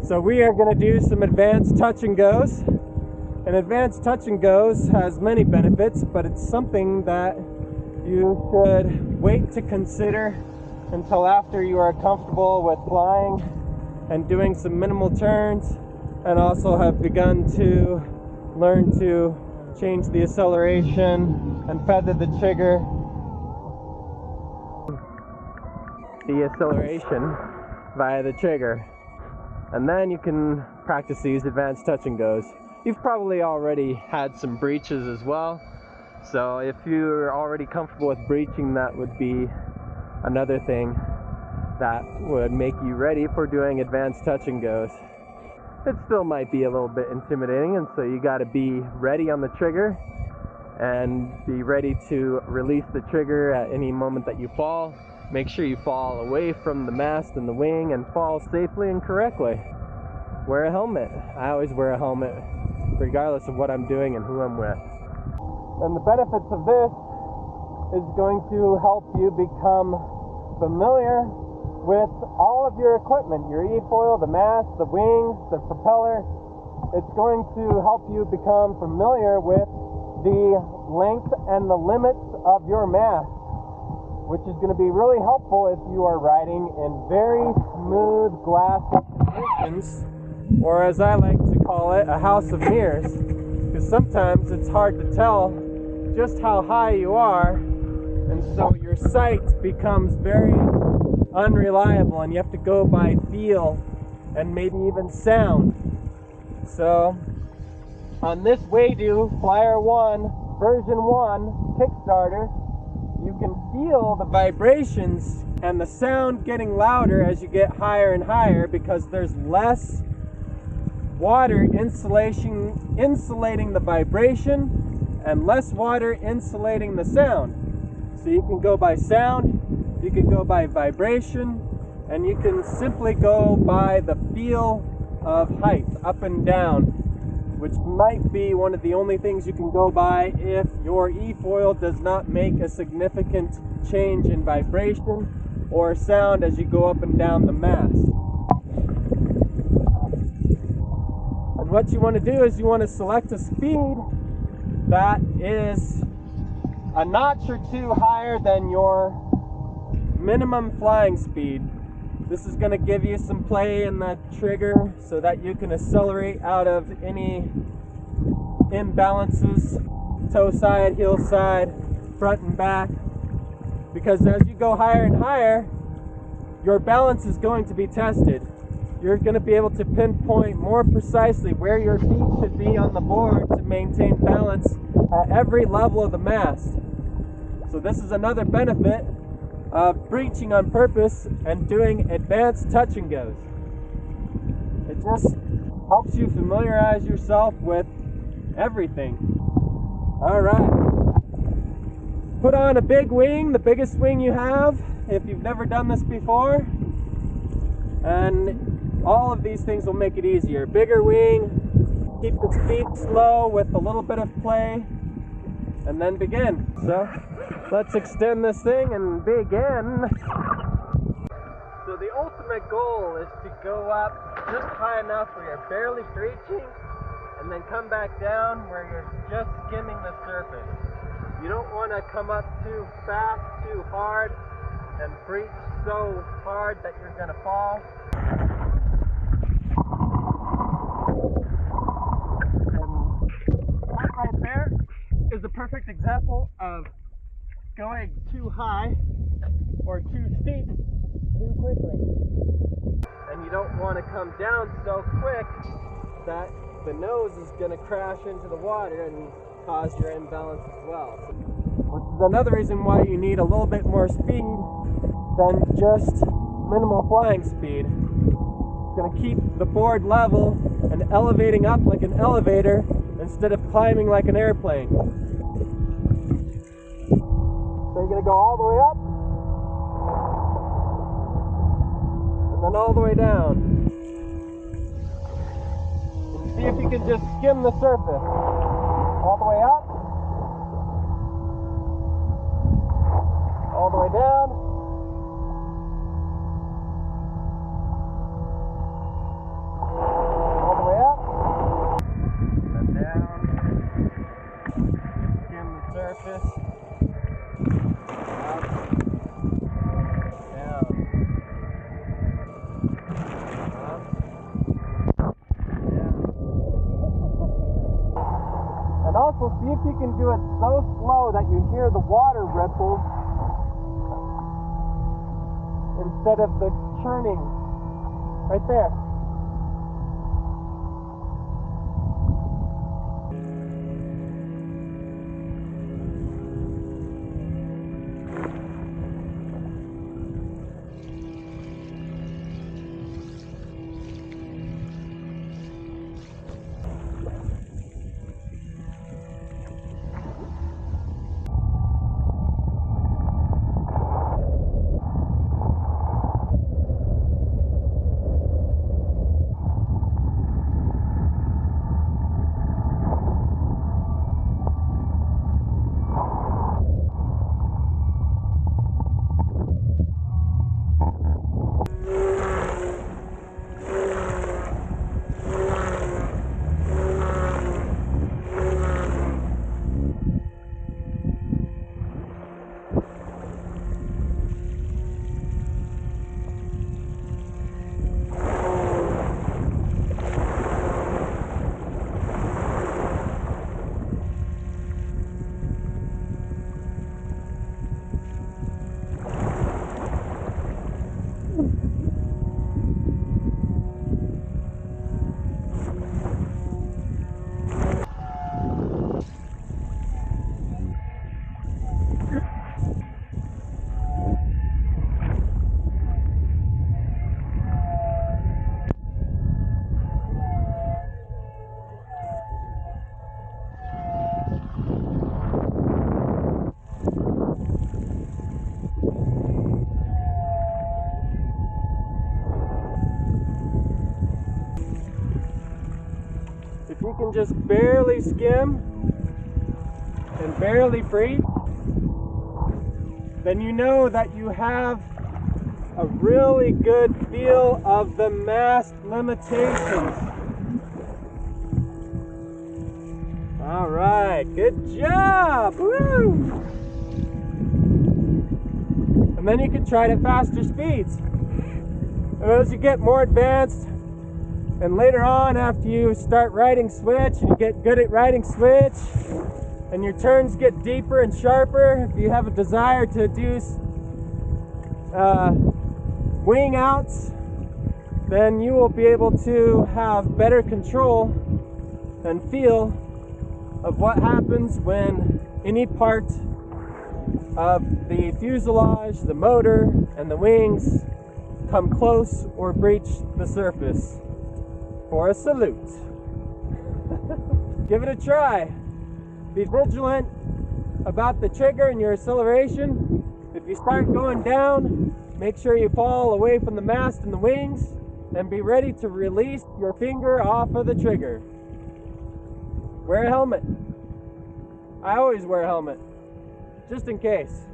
So we are going to do some advanced touch and goes. And advanced touch and goes has many benefits, but it's something that you should wait to consider until after you are comfortable with flying and doing some minimal turns, and also have begun to learn to change the acceleration and feather the trigger. The acceleration via the trigger. And then you can practice these advanced touch and goes. You've probably already had some breaches as well. So if you're already comfortable with breaching, that would be another thing that would make you ready for doing advanced touch and goes. It still might be a little bit intimidating, and so you got to be ready on the trigger and be ready to release the trigger at any moment that you fall. Make sure you fall away from the mast and the wing and fall safely and correctly. Wear a helmet. I always wear a helmet regardless of what I'm doing and who I'm with. And the benefits of this is going to help you become familiar with all of your equipment, your eFoil, the mast, the wings, the propeller. It's going to help you become familiar with the length and the limits of your mast, which is going to be really helpful if you are riding in very smooth glass conditions, or as I like to call it, a house of mirrors, because sometimes it's hard to tell just how high you are, and so your sight becomes very unreliable, and you have to go by feel and maybe even sound. So on this WAYDOO Flyer 1 version 1 Kickstarter, you can feel the vibrations and the sound getting louder as you get higher and higher, because there's less water insulating the vibration and less water insulating the sound. So you can go by sound, you can go by vibration, and you can simply go by the feel of height, up and down, which might be one of the only things you can go by if your eFoil does not make a significant change in vibration or sound as you go up and down the mast. And what you want to do is you want to select a speed that is a notch or two higher than your minimum flying speed. This is going to give you some play in the trigger so that you can accelerate out of any imbalances, toe side, heel side, front and back, because as you go higher and higher, your balance is going to be tested. You're going to be able to pinpoint more precisely where your feet should be on the board to maintain balance at every level of the mast. So this is another benefit of breaching on purpose and doing advanced touch and goes. It just helps you familiarize yourself with everything. Alright. Put on a big wing, the biggest wing you have, if you've never done this before. And all of these things will make it easier. Bigger wing, keep the speed slow with a little bit of play, and then begin. So let's extend this thing and begin. So the ultimate goal is to go up just high enough where you're barely breaching, and then come back down where you're just skimming the surface. You don't want to come up too fast, too hard, and breach so hard that you're going to fall. And that right there is a perfect example of going too high or too steep too quickly. And you don't want to come down so quick that the nose is going to crash into the water and cause your imbalance as well. Which is another reason why you need a little bit more speed than just minimal flying speed. It's going to keep the board level and elevating up like an elevator instead of climbing like an airplane. So you're going to go all the way up and then all the way down. And see if you can just skim the surface. All the way up, all the way down, careful. See if you can do it so slow that you hear the water ripples instead of the churning. Right there. If you can just barely skim and barely breathe, then you know that you have a really good feel of the mast limitations. All right, good job! Woo! And then you can try it at faster speeds. And as you get more advanced, and later on, after you start riding switch and you get good at riding switch and your turns get deeper and sharper, if you have a desire to do wing outs, then you will be able to have better control and feel of what happens when any part of the fuselage, the motor, and the wings come close or breach the surface. For a salute. Give it a try. Be vigilant about the trigger and your acceleration. If you start going down, make sure you fall away from the mast and the wings, and be ready to release your finger off of the trigger. Wear a helmet. I always wear a helmet, just in case.